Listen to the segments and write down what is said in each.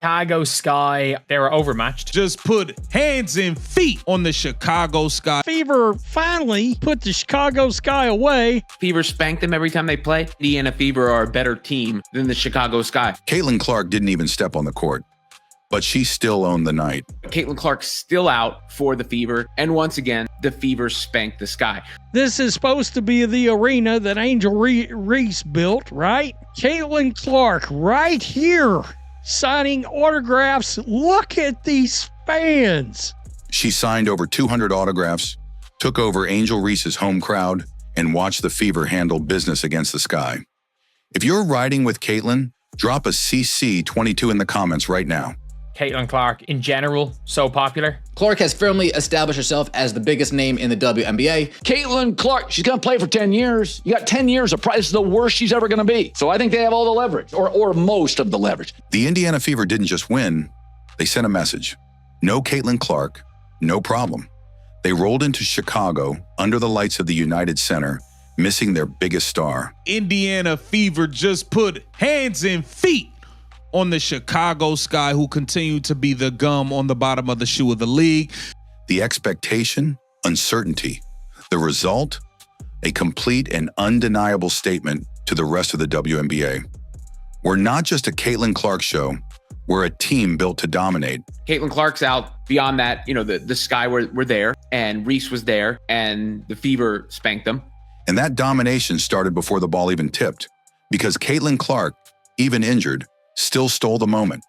Chicago Sky, they were overmatched. Just put hands and feet on the Chicago Sky. Fever finally put the Chicago Sky away. Fever spanked them every time they play. Indiana Fever are a better team than the Chicago Sky. Caitlin Clark didn't even step on the court, but she still owned the night. Caitlin Clark's still out for the Fever, and once again, the Fever spanked the Sky. This is supposed to be the arena that Angel Reese built, right? Caitlin Clark right here, signing autographs. Look at these fans. She signed over 200 autographs, took over Angel Reese's home crowd, and watched the Fever handle business against the Sky. If you're riding with Caitlin, drop a CC22 in the comments right now. Caitlin Clark, in general, so popular. Clark has firmly established herself as the biggest name in the WNBA. Caitlin Clark, she's going to play for 10 years. You got 10 years of price, the worst she's ever going to be. So I think they have all the leverage, or most of the leverage. The Indiana Fever didn't just win, they sent a message. No Caitlin Clark, no problem. They rolled into Chicago under the lights of the United Center, missing their biggest star. Indiana Fever just put hands and feet on the Chicago Sky, who continue to be the gum on the bottom of the shoe of the league. The expectation, uncertainty. The result, a complete and undeniable statement to the rest of the WNBA. We're not just a Caitlin Clark show, we're a team built to dominate. Caitlin Clark's out. Beyond that, the Sky were there, and Reese was there, and the Fever spanked them. And that domination started before the ball even tipped, because Caitlin Clark, even injured, still stole the moment.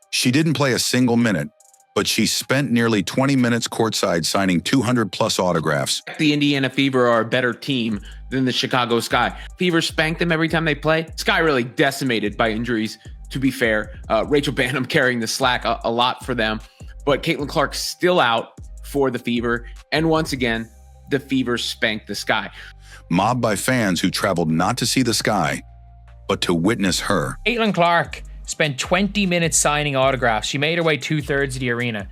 She didn't play a single minute, but she spent nearly 20 minutes courtside signing 200+ autographs. The Indiana Fever are a better team than the Chicago Sky. Fever spanked them every time they play. Sky really decimated by injuries, to be fair. Rachel Banham carrying the slack a lot for them. But Caitlin Clark's still out for the Fever. And once again, the Fever spanked the Sky. Mobbed by fans who traveled not to see the Sky, but to witness her. Caitlin Clark spent 20 minutes signing autographs. She made her way 2/3 of the arena.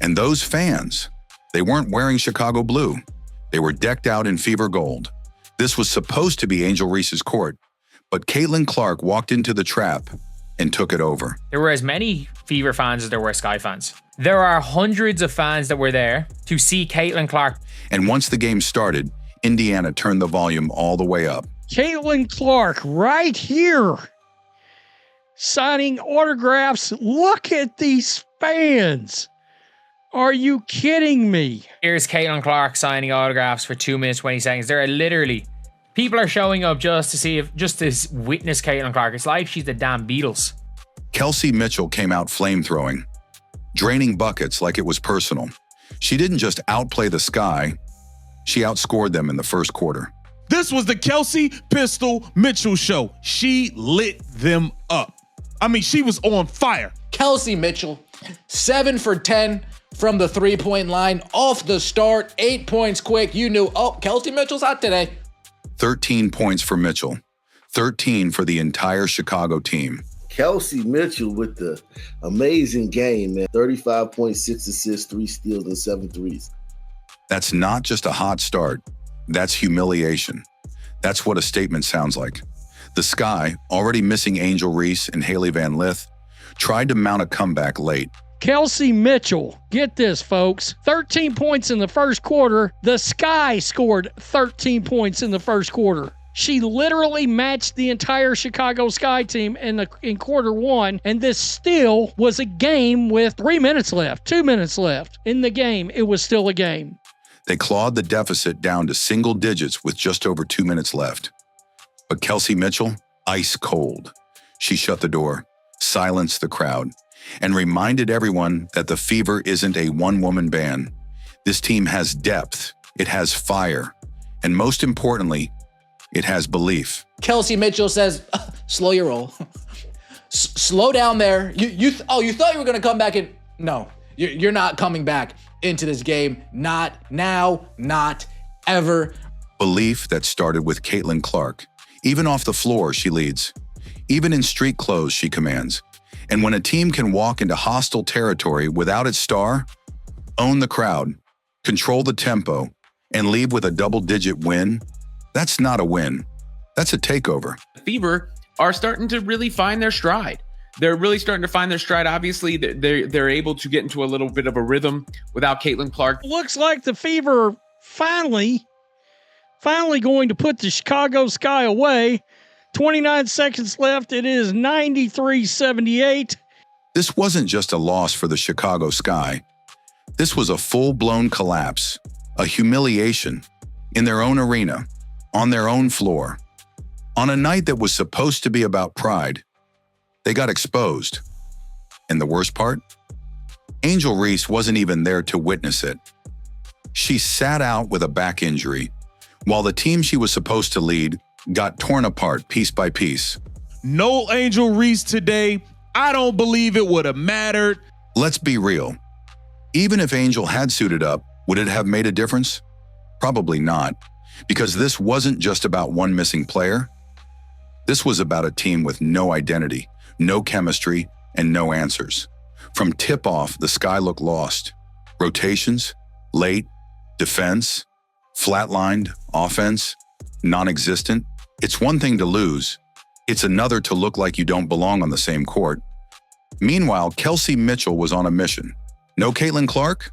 And those fans, they weren't wearing Chicago blue. They were decked out in Fever gold. This was supposed to be Angel Reese's court, but Caitlin Clark walked into the trap and took it over. There were as many Fever fans as there were Sky fans. There are hundreds of fans that were there to see Caitlin Clark. And once the game started, Indiana turned the volume all the way up. Caitlin Clark right here, signing autographs. Look at these fans. Are you kidding me? Here's Caitlin Clark signing autographs for 2 minutes, 20 seconds. There are literally, people are showing up just to witness Caitlin Clark. It's like she's the damn Beatles. Kelsey Mitchell came out flamethrowing, draining buckets like it was personal. She didn't just outplay the Sky, she outscored them in the first quarter. This was the Kelsey Pistol Mitchell show. She lit them up. I mean, she was on fire. Kelsey Mitchell, 7 for 10 from the three-point line. Off the start, 8 points quick. You knew, oh, Kelsey Mitchell's hot today. 13 points for Mitchell, 13 for the entire Chicago team. Kelsey Mitchell with the amazing game, man. 35.6 assists, 3 steals, and 7 threes. That's not just a hot start. That's humiliation. That's what a statement sounds like. The Sky, already missing Angel Reese and Haley Van Lith, tried to mount a comeback late. Kelsey Mitchell, get this, folks. 13 points in the first quarter. The Sky scored 13 points in the first quarter. She literally matched the entire Chicago Sky team in quarter one, and this still was a game with 3 minutes left, 2 minutes left in the game. It was still a game. They clawed the deficit down to single digits with just over 2 minutes left. But Kelsey Mitchell, ice cold. She shut the door, silenced the crowd, and reminded everyone that the Fever isn't a one-woman band. This team has depth, it has fire, and most importantly, it has belief. Kelsey Mitchell says, slow your roll. Slow down there. You thought you were going to come back in. No, you're not coming back into this game. Not now, not ever. Belief that started with Caitlin Clark. Even off the floor, she leads. Even in street clothes, she commands. And when a team can walk into hostile territory without its star, own the crowd, control the tempo, and leave with a double-digit win, that's not a win. That's a takeover. The Fever are starting to really find their stride. they're really starting to find their stride. Obviously, they're able to get into a little bit of a rhythm without Caitlin Clark. Looks like the Fever finally going to put the Chicago Sky away. 29 seconds left. It is 93-78. This wasn't just a loss for the Chicago Sky. This was a full-blown collapse, a humiliation in their own arena, on their own floor. On a night that was supposed to be about pride, they got exposed. And the worst part? Angel Reese wasn't even there to witness it. She sat out with a back injury, while the team she was supposed to lead got torn apart piece by piece. No Angel Reese today. I don't believe it would have mattered. Let's be real. Even if Angel had suited up, would it have made a difference? Probably not, because this wasn't just about one missing player. This was about a team with no identity, no chemistry, and no answers. From tip-off, the Sky looked lost. Rotations, late, defense, flatlined, offense, non-existent. It's one thing to lose. It's another to look like you don't belong on the same court. Meanwhile, Kelsey Mitchell was on a mission. No Caitlin Clark?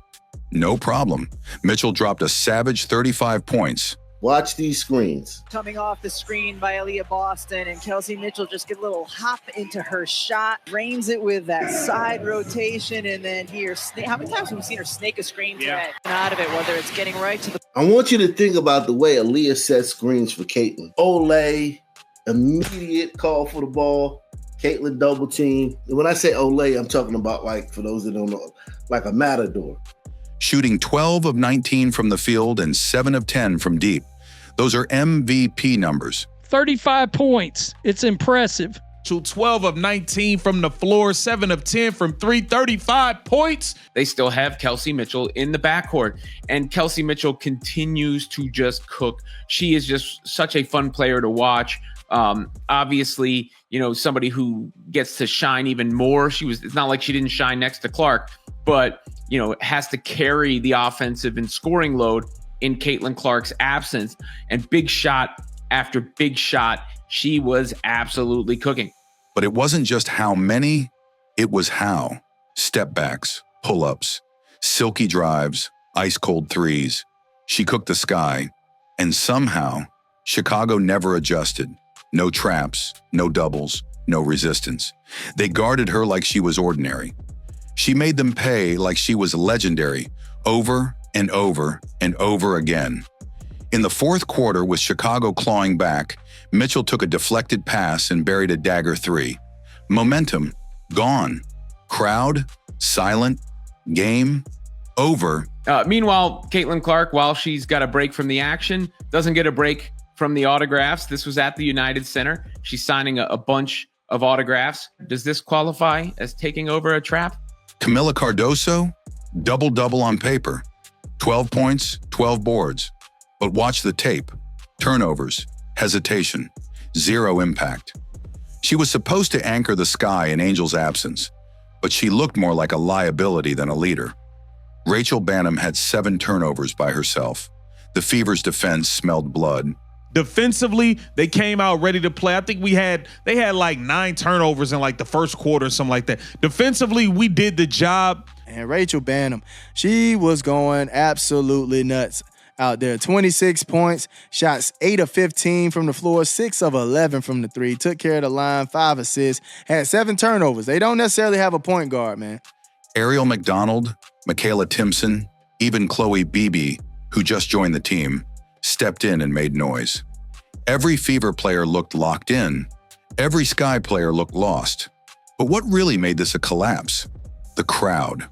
No problem. Mitchell dropped a savage 35 points. Watch these screens. Coming off the screen by Aaliyah Boston, and Kelsey Mitchell just get a little hop into her shot, drains it with that side rotation, and then here, how many times have we seen her snake a screen today? Out of it, whether it's getting right to the... I want you to think about the way Aaliyah sets screens for Caitlin. Olay, immediate call for the ball. Caitlin double team. And when I say Olay, I'm talking about, like, for those that don't know, like a matador. Shooting 12 of 19 from the field and 7 of 10 from deep. Those are MVP numbers. 35 points. It's impressive. 12 of 19 from the floor, 7 of 10 from 3, 35 points. They still have Kelsey Mitchell in the backcourt, and Kelsey Mitchell continues to just cook. She is just such a fun player to watch. Obviously, somebody who gets to shine even more. It's not like she didn't shine next to Clark, but, has to carry the offensive and scoring load in Caitlin Clark's absence, and big shot after big shot, she was absolutely cooking. But it wasn't just how many, it was how. Step backs, pull-ups, silky drives, ice-cold threes. She cooked the Sky, and somehow, Chicago never adjusted. No traps, no doubles, no resistance. They guarded her like she was ordinary. She made them pay like she was legendary, over and over and over again. In the fourth quarter, with Chicago clawing back, Mitchell took a deflected pass and buried a dagger 3. Momentum, gone. Crowd, silent. Game, over. Meanwhile, Caitlin Clark, while she's got a break from the action, doesn't get a break from the autographs. This was at the United Center. She's signing a bunch of autographs. Does this qualify as taking over a trap? Camila Cardoso, double-double on paper. 12 points, 12 boards. But watch the tape. Turnovers, hesitation, 0 impact. She was supposed to anchor the Sky in Angel's absence, but she looked more like a liability than a leader. Rachel Banham had 7 turnovers by herself. The Fever's defense smelled blood. Defensively, they came out ready to play. I think they had like 9 turnovers in like the first quarter or something like that. Defensively, we did the job. And Rachel Banham, she was going absolutely nuts out there. 26 points, shots 8 of 15 from the floor, 6 of 11 from the 3, took care of the line, 5 assists, had 7 turnovers. They don't necessarily have a point guard, man. Ariel McDonald, Michaela Timpson, even Chloe Beebe, who just joined the team, stepped in and made noise. Every Fever player looked locked in. Every Sky player looked lost. But what really made this a collapse? The crowd.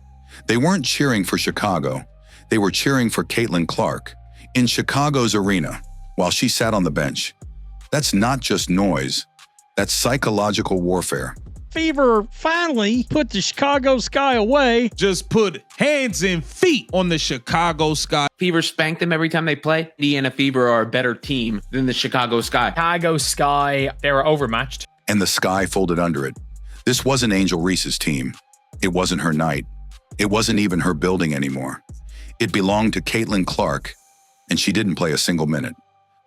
They weren't cheering for Chicago. They were cheering for Caitlin Clark in Chicago's arena while she sat on the bench. That's not just noise. That's psychological warfare. Fever finally put the Chicago Sky away. Just put hands and feet on the Chicago Sky. Fever spanked them every time they play. Indiana Fever are a better team than the Chicago Sky. Chicago Sky, they were overmatched. And the Sky folded under it. This wasn't Angel Reese's team. It wasn't her night. It wasn't even her building anymore. It belonged to Caitlin Clark, and she didn't play a single minute.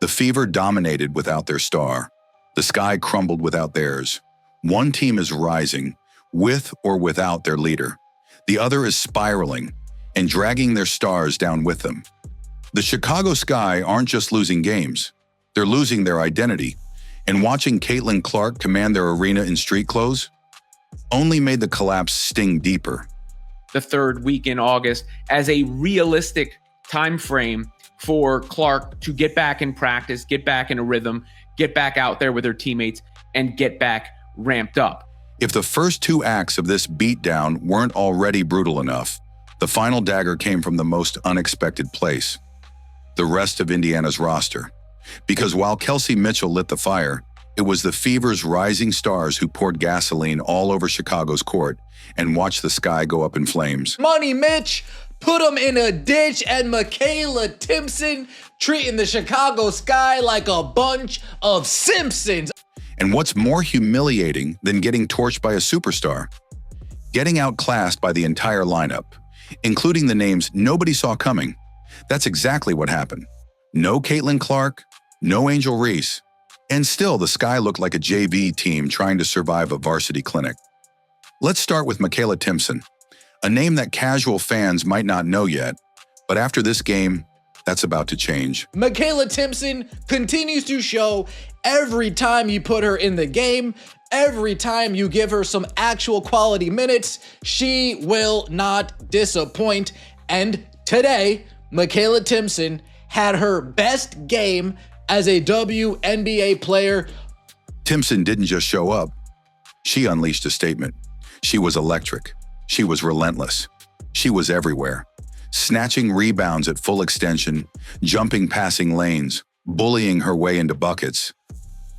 The Fever dominated without their star. The Sky crumbled without theirs. One team is rising, with or without their leader. The other is spiraling and dragging their stars down with them. The Chicago Sky aren't just losing games, they're losing their identity. And watching Caitlin Clark command their arena in street clothes only made the collapse sting deeper. The third week in August as a realistic time frame for Clark to get back in practice, get back in a rhythm, get back out there with her teammates, and get back ramped up. If the first two acts of this beatdown weren't already brutal enough, the final dagger came from the most unexpected place: the rest of Indiana's roster. Because while Kelsey Mitchell lit the fire, it was the Fever's rising stars who poured gasoline all over Chicago's court and watched the sky go up in flames. Money Mitch put him in a ditch, and Michaela Timpson treating the Chicago Sky like a bunch of Simpsons. And what's more humiliating than getting torched by a superstar? Getting outclassed by the entire lineup, including the names nobody saw coming. That's exactly what happened. No Caitlin Clark, no Angel Reese, and still the Sky looked like a JV team trying to survive a varsity clinic. Let's start with Michaela Timpson, a name that casual fans might not know yet, but after this game, that's about to change. Michaela Timpson continues to show every time you put her in the game, every time you give her some actual quality minutes, she will not disappoint. And today, Michaela Timpson had her best game as a WNBA player. Timpson didn't just show up. She unleashed a statement. She was electric. She was relentless. She was everywhere. Snatching rebounds at full extension, jumping passing lanes, bullying her way into buckets.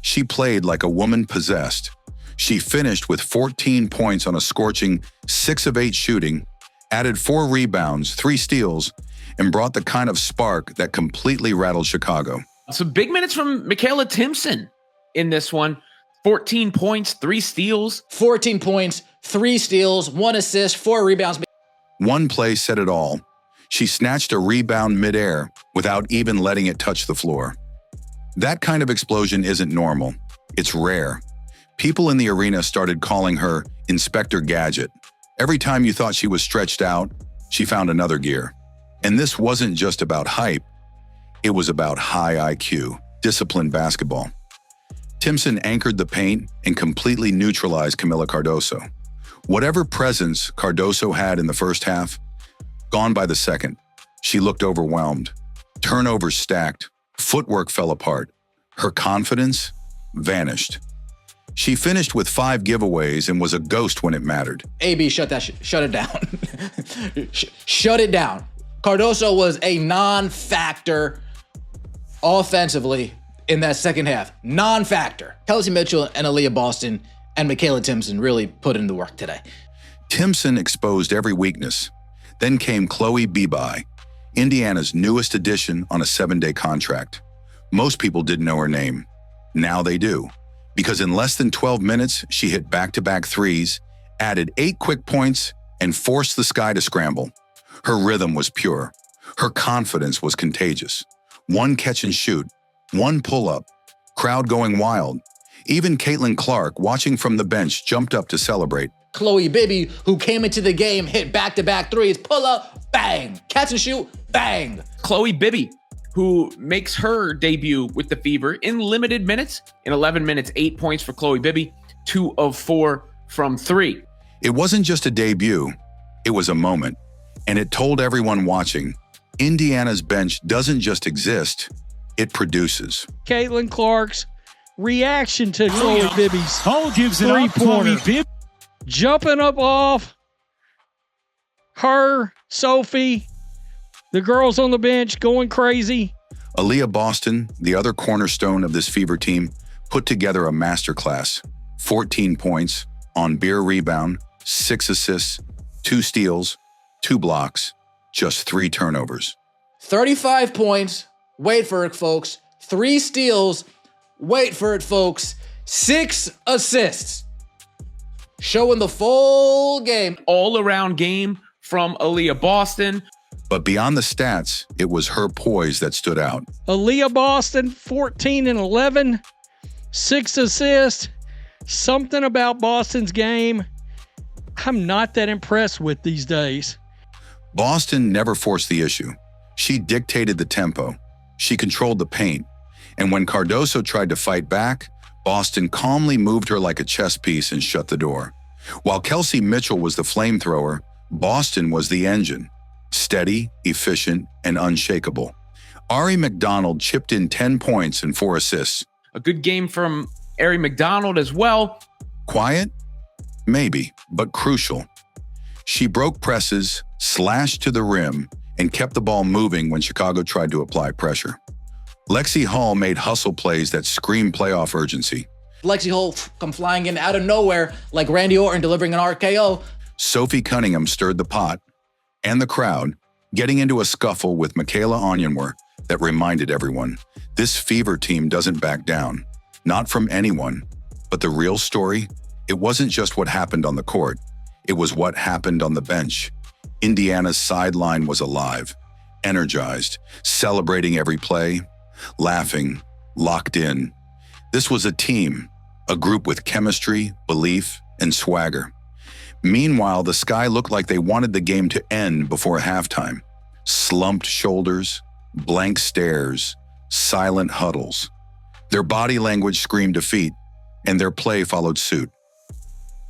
She played like a woman possessed. She finished with 14 points on a scorching 6 of 8 shooting, added 4 rebounds, 3 steals, and brought the kind of spark that completely rattled Chicago. Some big minutes from Michaela Timpson in this one. 14 points, 3 steals. 14 points, 3 steals, 1 assist, 4 rebounds. One play said it all. She snatched a rebound midair without even letting it touch the floor. That kind of explosion isn't normal. It's rare. People in the arena started calling her Inspector Gadget. Every time you thought she was stretched out, she found another gear. And this wasn't just about hype. It was about high IQ, disciplined basketball. Timpson anchored the paint and completely neutralized Camila Cardoso. Whatever presence Cardoso had in the first half, gone by the second. She looked overwhelmed. Turnovers stacked. Footwork fell apart. Her confidence vanished. She finished with 5 giveaways and was a ghost when it mattered. AB, shut it down. Shut it down. Cardoso was a non-factor offensively in that second half. Non-factor. Kelsey Mitchell and Aaliyah Boston and Michaela Timpson really put in the work today. Timpson exposed every weakness. Then came Chloe Beebe, Indiana's newest addition on a 7-day contract. Most people didn't know her name. Now they do. Because in less than 12 minutes, she hit back-to-back threes, added 8 quick points, and forced the Sky to scramble. Her rhythm was pure. Her confidence was contagious. One catch and shoot, one pull-up, crowd going wild. Even Caitlin Clark, watching from the bench, jumped up to celebrate. Chloe Beebe, who came into the game, hit back-to-back threes, pull-up, bang, catch and shoot, bang. Chloe Beebe, who makes her debut with the Fever in limited minutes. In 11 minutes, 8 points for Chloe Beebe, 2 of 4 from 3. It wasn't just a debut, it was a moment. And it told everyone watching, Indiana's bench doesn't just exist, it produces. Caitlin Clark's reaction to Chloe Beebe's gives it up, Chloe three-pointer. Jumping up off her, Sophie, the girls on the bench going crazy. Aaliyah Boston, the other cornerstone of this Fever team, put together a masterclass. 14 points, on beer rebound, 6 assists, 2 steals, 2 blocks, just 3 turnovers. 35 points, wait for it, folks. 3 steals, wait for it, folks. 6 assists. Showing the full game. All-around game from Aaliyah Boston. But beyond the stats, it was her poise that stood out. Aaliyah Boston, 14 and 11, 6 assists, Something about Boston's game I'm not that impressed with these days. Boston never forced the issue. She dictated the tempo. She controlled the paint. And when Cardoso tried to fight back, Boston calmly moved her like a chess piece and shut the door. While Kelsey Mitchell was the flamethrower, Boston was the engine. Steady, efficient, and unshakable. Ari McDonald chipped in 10 points and 4 assists. A good game from Ari McDonald as well. Quiet? Maybe, but crucial. She broke presses, slashed to the rim, and kept the ball moving when Chicago tried to apply pressure. Lexi Hall made hustle plays that screamed playoff urgency. Lexi Hall come flying in out of nowhere like Randy Orton delivering an RKO. Sophie Cunningham stirred the pot and the crowd, getting into a scuffle with Michaela Onyenwer that reminded everyone, this Fever team doesn't back down. Not from anyone. But the real story, it wasn't just what happened on the court. It was what happened on the bench. Indiana's sideline was alive, energized, celebrating every play, laughing, locked in. This was a team, a group with chemistry, belief, and swagger. Meanwhile, the Sky looked like they wanted the game to end before halftime. Slumped shoulders, blank stares, silent huddles. Their body language screamed defeat, and their play followed suit.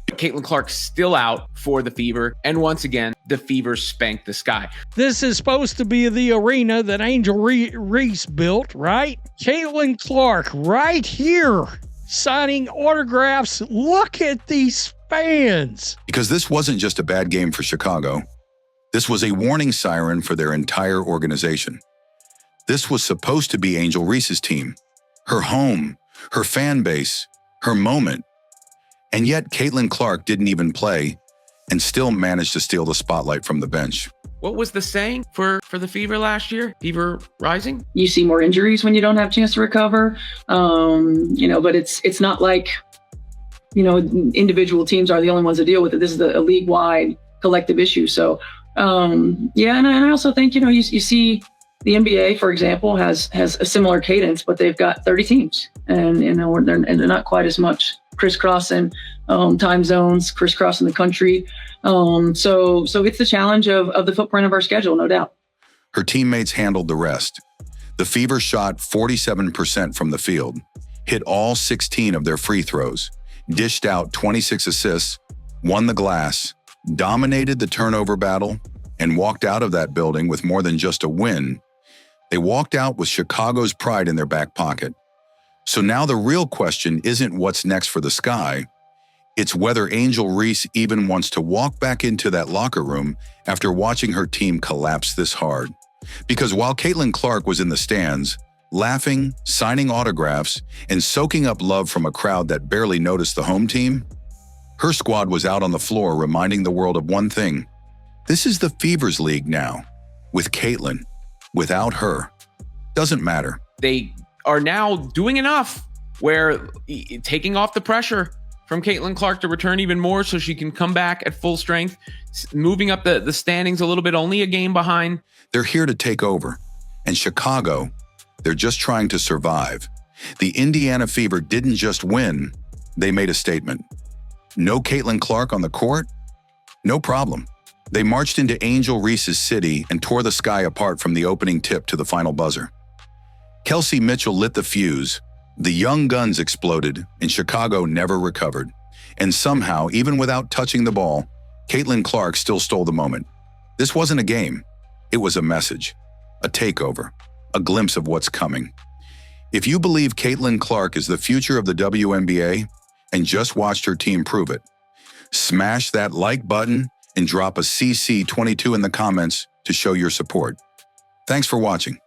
Caitlin Clark still out for the Fever, and once again, the Fever spanked the Sky. This is supposed to be the arena that Angel Reese built, right? Caitlin Clark right here signing autographs. Look at these fans. Because this wasn't just a bad game for Chicago. This was a warning siren for their entire organization. This was supposed to be Angel Reese's team, her home, her fan base, her moment. And yet Caitlin Clark didn't even play and still managed to steal the spotlight from the bench. What was the saying for the Fever last year? Fever rising? You see more injuries when you don't have a chance to recover. But it's not like, individual teams are the only ones that deal with it. This is a league-wide collective issue. So, and I also think, you see the NBA, for example, has a similar cadence, but they've got 30 teams and they're not quite as much crisscrossing time zones, crisscrossing the country. So it's the challenge of the footprint of our schedule, no doubt. Her teammates handled the rest. The Fever shot 47% from the field, hit all 16 of their free throws, dished out 26 assists, won the glass, dominated the turnover battle, and walked out of that building with more than just a win. They walked out with Chicago's pride in their back pocket. So now the real question isn't what's next for the Sky. It's whether Angel Reese even wants to walk back into that locker room after watching her team collapse this hard. Because while Caitlin Clark was in the stands, laughing, signing autographs, and soaking up love from a crowd that barely noticed the home team, her squad was out on the floor reminding the world of one thing. This is the Fever's league now. With Caitlin. Without her. Doesn't matter. They are now doing enough where taking off the pressure from Caitlin Clark to return even more so she can come back at full strength, moving up the standings a little bit, only a game behind. They're here to take over. And Chicago, they're just trying to survive. The Indiana Fever didn't just win, they made a statement. No Caitlin Clark on the court? No problem. They marched into Angel Reese's city and tore the Sky apart from the opening tip to the final buzzer. Kelsey Mitchell lit the fuse. The young guns exploded, and Chicago never recovered. And somehow, even without touching the ball, Caitlin Clark still stole the moment. This wasn't a game. It was a message, a takeover, a glimpse of what's coming. If you believe Caitlin Clark is the future of the WNBA and just watched her team prove it, smash that like button and drop a CC22 in the comments to show your support. Thanks for watching.